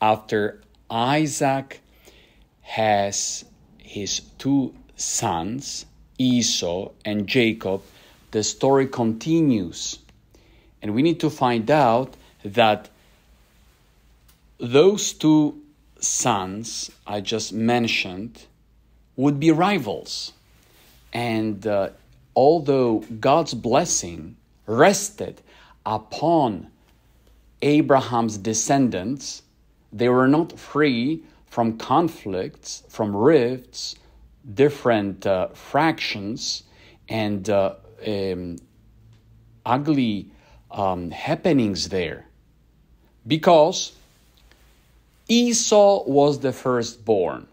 after Isaac has his two sons, Esau and Jacob, the story continues. And we need to find out that those two sons I just mentioned would be rivals. And although God's blessing rested upon Abraham's descendants, they were not free from conflicts, from rifts, different fractions, and ugly happenings there. Because Esau was the firstborn.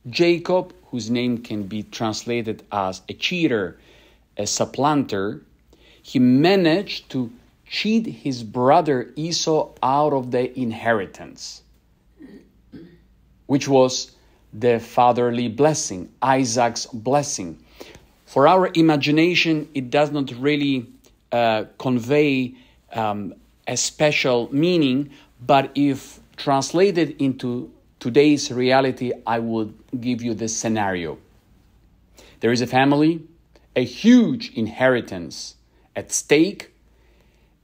Jacob, whose name can be translated as a cheater, a supplanter, he managed to cheat his brother Esau out of the inheritance, which was the fatherly blessing, Isaac's blessing. For our imagination, it does not really convey a special meaning, but if translated into today's reality, I would give you this scenario. There is a family, a huge inheritance at stake,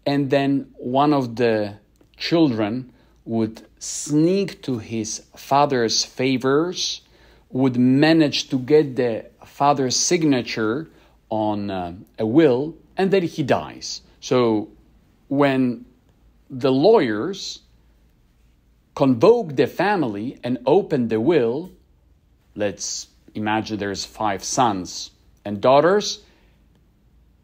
and then one of the children would sneak to his father's favors, would manage to get the father's signature on a will, and then he dies. So when the lawyers convoke the family and open the will, let's imagine there's 5 sons and daughters,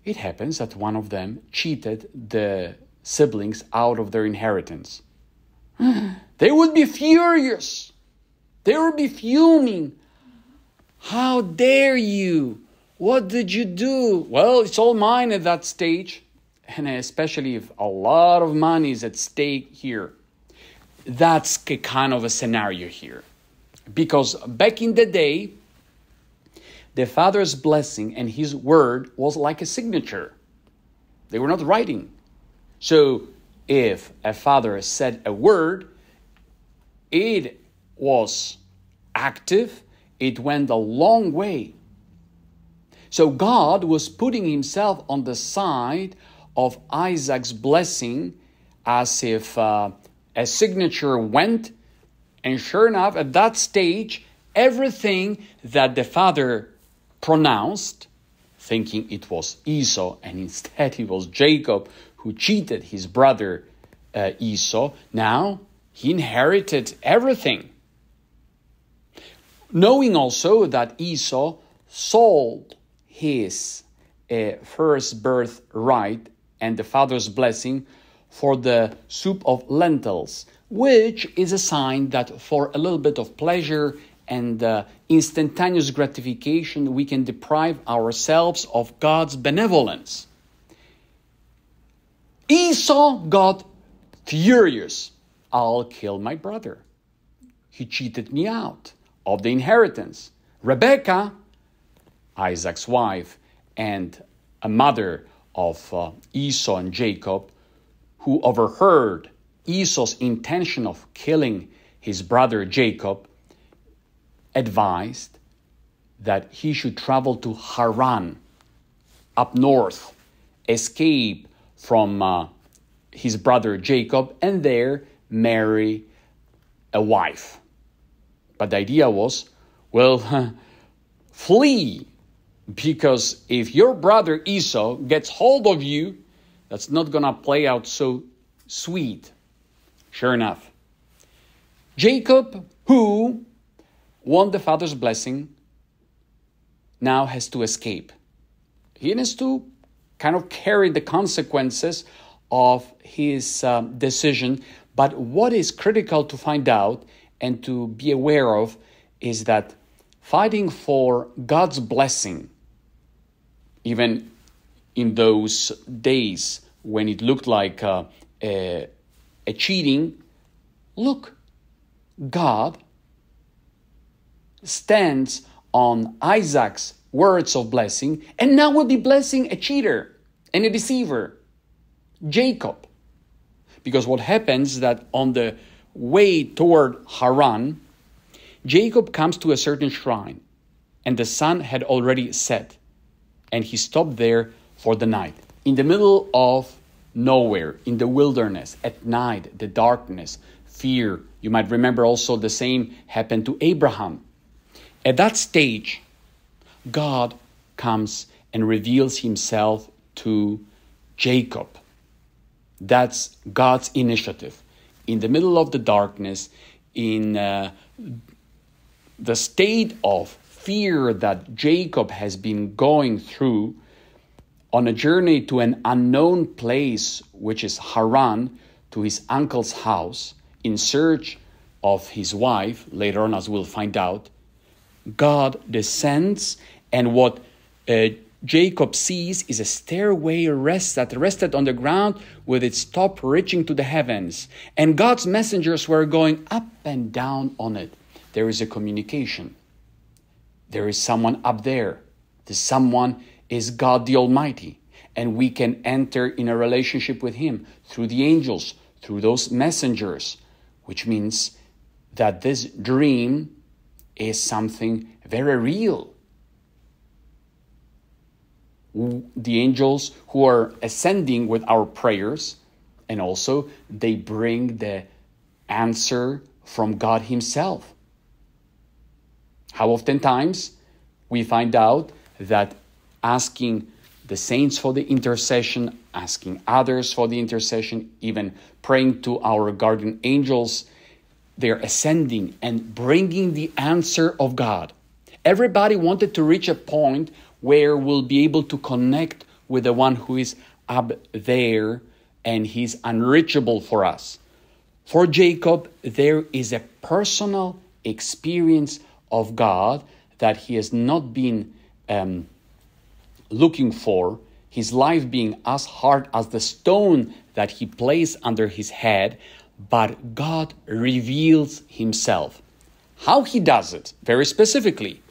it happens that one of them cheated the siblings out of their inheritance. They would be furious. They would be fuming. How dare you? What did you do? Well, it's all mine at that stage. And especially if a lot of money is at stake here. That's a kind of a scenario here. Because back in the day, the father's blessing and his word was like a signature. They were not writing. So if a father said a word, it was active. It went a long way. So God was putting himself on the side of Isaac's blessing as if a signature went. And sure enough, at that stage, everything that the father pronounced, thinking it was Esau, and instead it was Jacob who cheated his brother Esau, now he inherited everything. Knowing also that Esau sold his first birthright and the father's blessing for the soup of lentils, which is a sign that for a little bit of pleasure and instantaneous gratification, we can deprive ourselves of God's benevolence. Esau got furious. I'll kill my brother. He cheated me out of the inheritance. Rebekah, Isaac's wife, and a mother of Esau and Jacob, who overheard Esau's intention of killing his brother Jacob, advised that he should travel to Haran, up north, escape from his brother Jacob, and there marry a wife. But the idea was, well, flee, because if your brother Esau gets hold of you, that's not going to play out so sweet. Sure enough, Jacob, who won the father's blessing, now has to escape. He has to kind of carry the consequences of his decision. But what is critical to find out and to be aware of is that fighting for God's blessing, even in those days when it looked like a cheating, look, God stands on Isaac's words of blessing, and now will be blessing a cheater and a deceiver, Jacob. Because what happens is that on the way toward Haran, Jacob comes to a certain shrine, and the sun had already set, and he stopped there for the night. In the middle of nowhere, in the wilderness, at night, the darkness, fear. You might remember also the same happened to Abraham. At that stage, God comes and reveals himself to Jacob. That's God's initiative. In the middle of the darkness, in the state of fear that Jacob has been going through, on a journey to an unknown place, which is Haran, to his uncle's house, in search of his wife, later on as we'll find out, God descends, and what Jacob sees is a stairway that rested on the ground with its top reaching to the heavens. And God's messengers were going up and down on it. There is a communication. There is someone up there. The someone is God the Almighty. And we can enter in a relationship with Him through the angels, through those messengers, which means that this dream is something very real. The angels who are ascending with our prayers, and also they bring the answer from God Himself. How oftentimes we find out that asking the saints for the intercession, asking others for the intercession, even praying to our guardian angels, they're ascending and bringing the answer of God. Everybody wanted to reach a point where we'll be able to connect with the one who is up there, and He's unreachable for us. For Jacob, there is a personal experience of God that he has not been looking for, his life being as hard as the stone that he placed under his head, but God reveals Himself. How He does it? Very specifically.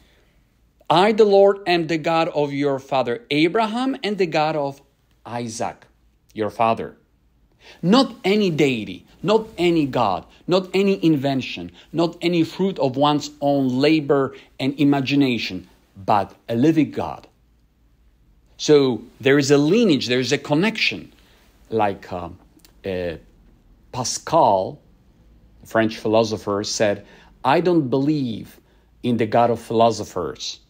I, the Lord, am the God of your father Abraham and the God of Isaac, your father. Not any deity, not any God, not any invention, not any fruit of one's own labor and imagination, but a living God. So there is a lineage, there is a connection. Like Pascal, French philosopher, said, I don't believe in the God of philosophers,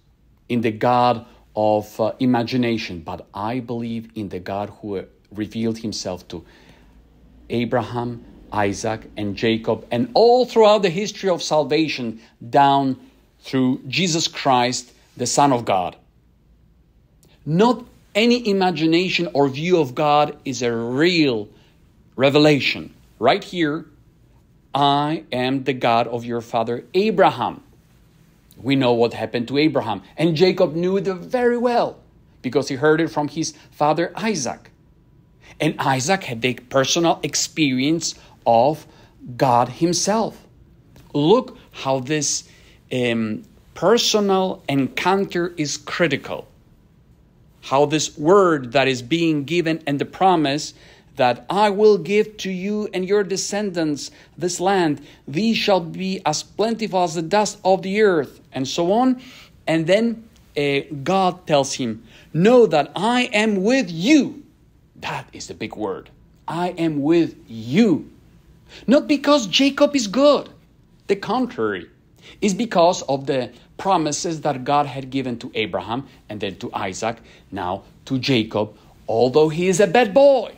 in the God of imagination, but I believe in the God who revealed Himself to Abraham, Isaac, and Jacob, and all throughout the history of salvation down through Jesus Christ, the Son of God. Not any imagination or view of God is a real revelation. Right here, I am the God of your father Abraham. We know what happened to Abraham. And Jacob knew it very well because he heard it from his father Isaac. And Isaac had the personal experience of God Himself. Look how this personal encounter is critical. How this word that is being given and the promise that I will give to you and your descendants this land. These shall be as plentiful as the dust of the earth, and so on. And then God tells him, know that I am with you. That is the big word. I am with you. Not because Jacob is good. The contrary. It's because of the promises that God had given to Abraham and then to Isaac, now to Jacob, although he is a bad boy.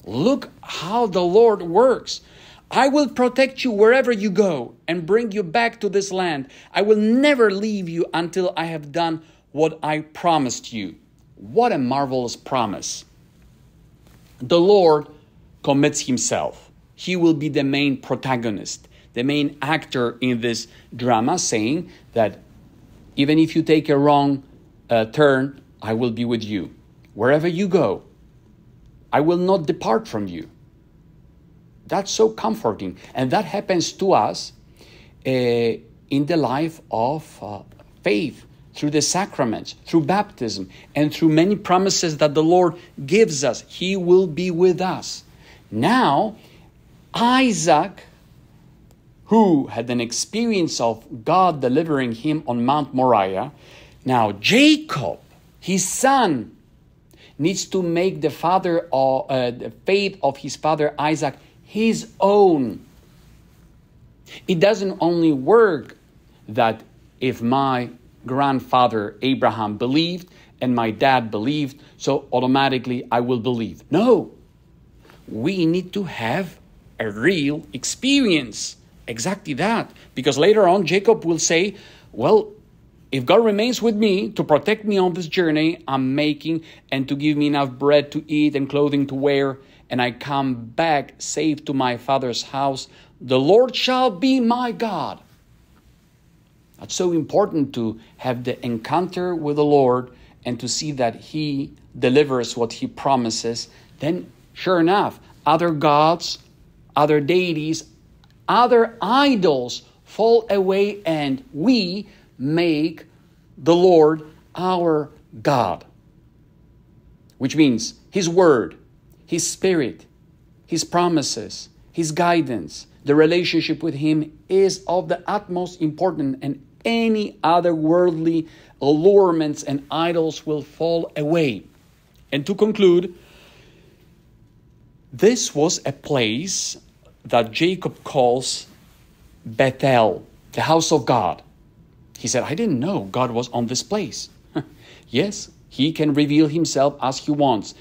Look how the Lord works. I will protect you wherever you go and bring you back to this land. I will never leave you until I have done what I promised you. What a marvelous promise. The Lord commits Himself. He will be the main protagonist, the main actor in this drama, saying that even if you take a wrong turn, I will be with you. Wherever you go, I will not depart from you. That's so comforting. And that happens to us in the life of faith, through the sacraments, through baptism, and through many promises that the Lord gives us. He will be with us. Now, Isaac, who had an experience of God delivering him on Mount Moriah, now Jacob, his son, needs to make the faith of his father Isaac his own. It doesn't only work that if my grandfather Abraham believed and my dad believed, so automatically I will believe. No, we need to have a real experience. Exactly that. Because later on, Jacob will say, well, if God remains with me to protect me on this journey I'm making and to give me enough bread to eat and clothing to wear, and I come back safe to my father's house, the Lord shall be my God. That's so important to have the encounter with the Lord and to see that He delivers what He promises. Then, sure enough, other gods, other deities, other idols fall away and we make the Lord our God. Which means His Word, His Spirit, His promises, His guidance, the relationship with Him is of the utmost importance, and any other worldly allurements and idols will fall away. And to conclude, this was a place that Jacob calls Bethel, the house of God. He said, I didn't know God was on this place. Yes, He can reveal Himself as He wants.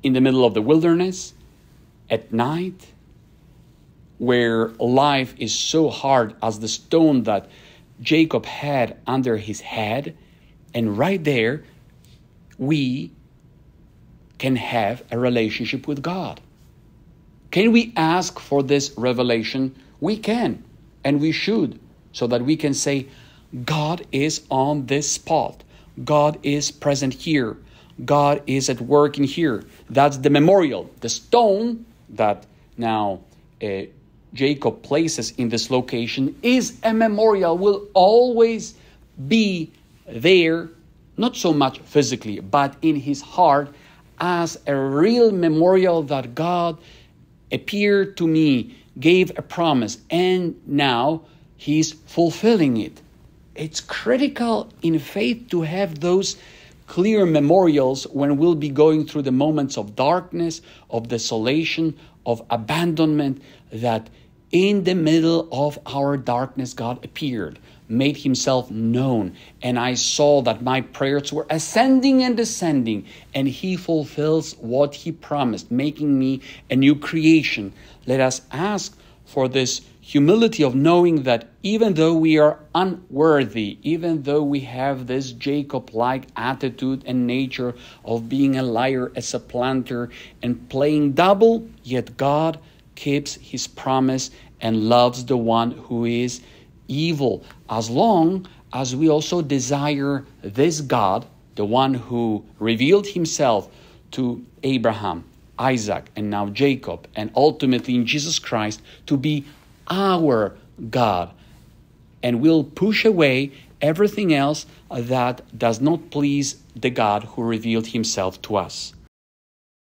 In the middle of the wilderness, at night, where life is so hard as the stone that Jacob had under his head, and right there, we can have a relationship with God. Can we ask for this revelation? We can, and we should, so that we can say, God is on this spot. God is present here. God is at work in here. That's the memorial. The stone that now Jacob places in this location is a memorial, will always be there, not so much physically, but in his heart as a real memorial that God appeared to me, gave a promise, and now He's fulfilling it. It's critical in faith to have those clear memorials when we'll be going through the moments of darkness, of desolation, of abandonment, that in the middle of our darkness, God appeared, made Himself known, and I saw that my prayers were ascending and descending, and He fulfills what He promised, making me a new creation. Let us ask for this humility of knowing that even though we are unworthy, even though we have this Jacob-like attitude and nature of being a liar, a supplanter, and playing double, yet God keeps His promise and loves the one who is evil, as long as we also desire this God, the one who revealed Himself to Abraham, Isaac, and now Jacob, and ultimately in Jesus Christ, to be our God. And we'll push away everything else that does not please the God who revealed Himself to us.